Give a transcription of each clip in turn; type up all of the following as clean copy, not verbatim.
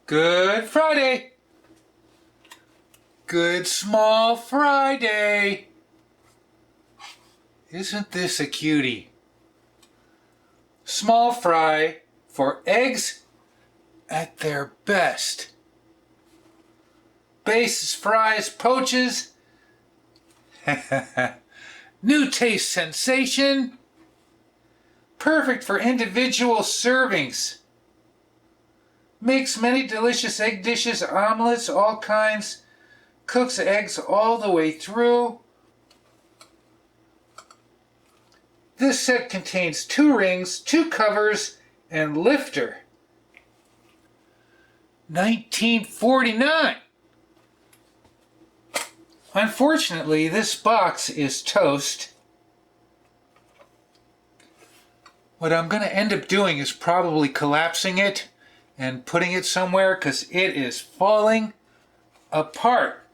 Good Friday. Good Small Friday. Isn't this a cutie? Small fry for eggs at their best. Bastes Fries Poaches. New taste sensation. Perfect for individual servings. Makes many delicious egg dishes, omelets, all kinds. Cooks eggs all the way through. This set contains 2 rings, 2 covers, and lifter. $19.49. Unfortunately, this box is toast. What I'm going to end up doing is probably collapsing it and putting it somewhere because it is falling apart.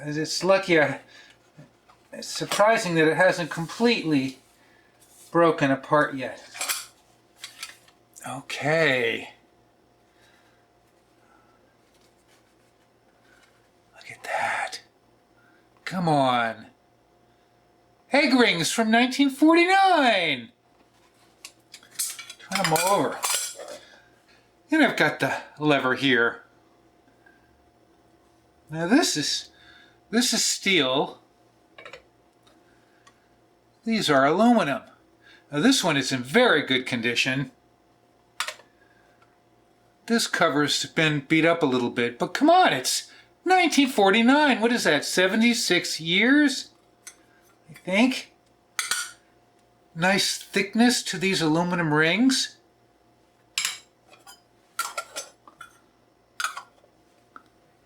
It's lucky. It's surprising that it hasn't completely broken apart yet. Okay. Look at that. Come on. Egg rings from 1949. Turn them over. And I've got the lever here. Now this is steel. These are aluminum. Now this one is in very good condition. This cover's been beat up a little bit, but come on, it's 1949. What is that, 76 years? I think. Nice thickness to these aluminum rings.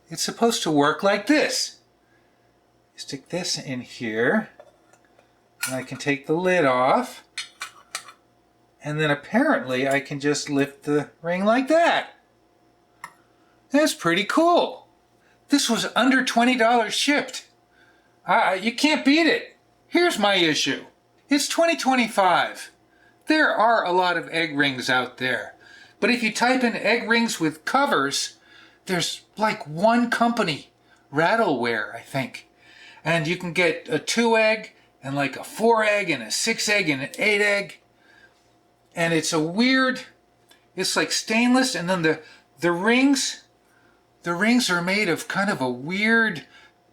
It's supposed to work like this. Stick this in here, and I can take the lid off, and then apparently I can just lift the ring like that. That's pretty cool. This was under $20 shipped. You can't beat it. Here's my issue. It's 2025. There are a lot of egg rings out there, but if you type in egg rings with covers, there's like one company, Rattleware, I think. And you can get a 2-egg and like a 4-egg and a 6-egg and an 8-egg. And it's a weird, it's like stainless, and then the rings are made of kind of a weird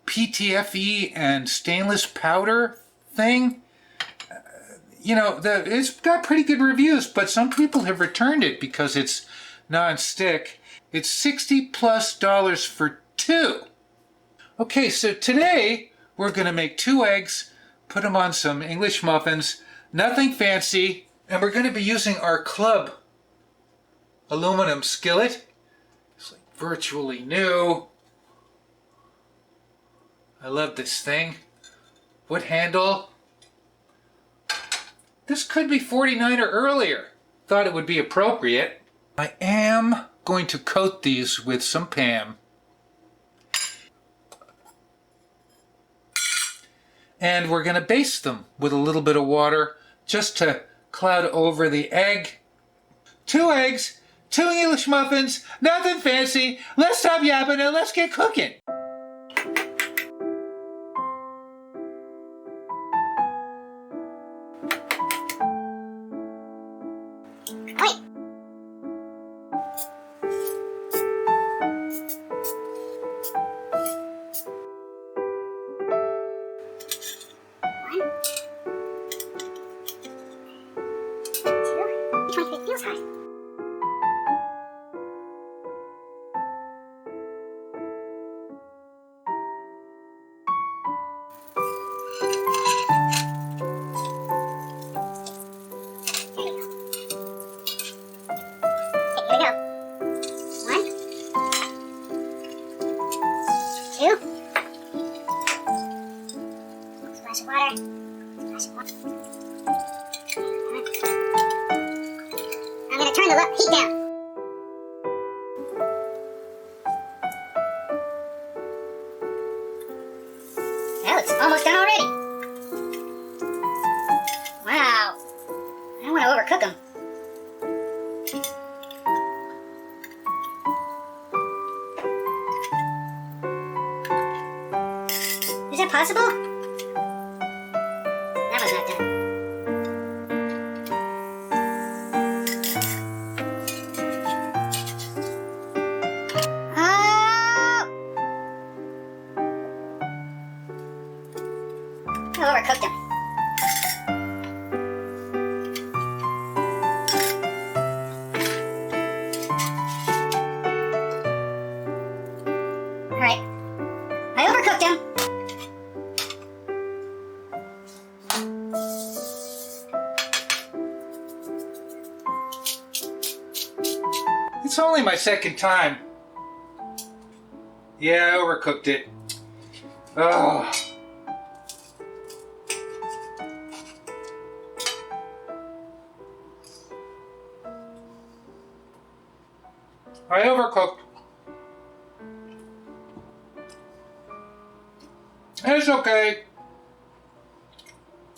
PTFE and stainless powder thing. It's got pretty good reviews, but some people have returned it because it's non-stick. It's $60+ for 2. Okay, so today we're going to make 2 eggs, put them on some English muffins, nothing fancy, and we're going to be using our club aluminum skillet. It's like virtually new. I love this thing. Wood handle. This could be 49 or earlier. Thought it would be appropriate. I am going to coat these with some Pam. And we're going to baste them with a little bit of water just to cloud over the egg. 2 eggs, 2 English muffins, nothing fancy. Let's stop yapping and let's get cooking. Feels hard. Turn the heat down. Well, it's almost done already. Wow. I don't want to overcook them. possible? That was not done. Oh! I overcooked them. Alright. I overcooked them. It's only my second time. Yeah, I overcooked it. Oh. I overcooked. It's okay.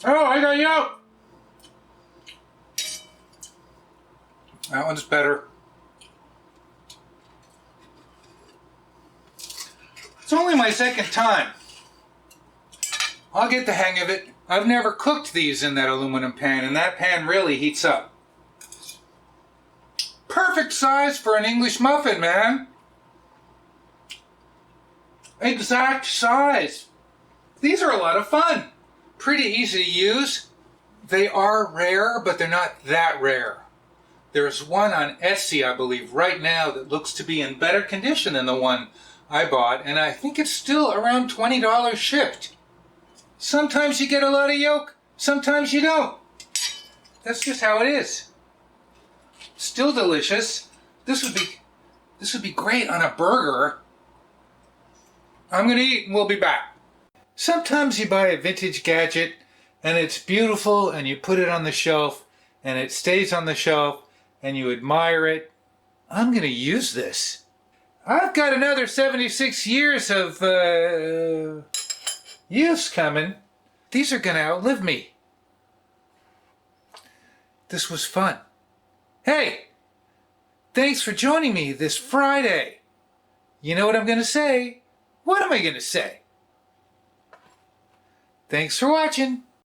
Oh, I got yolk. That one's better. It's only my second time. I'll get the hang of it. I've never cooked these in that aluminum pan, and that pan really heats up. Perfect size for an English muffin, man. Exact size. These are a lot of fun. Pretty easy to use. They are rare, but they're not that rare. There's one on Etsy, I believe, right now that looks to be in better condition than the one I bought, and I think it's still around $20 shipped. Sometimes you get a lot of yolk, sometimes you don't. That's just how it is. Still delicious. This would be great on a burger. I'm gonna eat and we'll be back. Sometimes you buy a vintage gadget and it's beautiful and you put it on the shelf and it stays on the shelf and you admire it. I'm gonna use this. I've got another 76 years of use coming. These are gonna outlive me. This was fun. Hey, thanks for joining me this Friday. You know what I'm gonna say? What am I gonna say? Thanks for watching.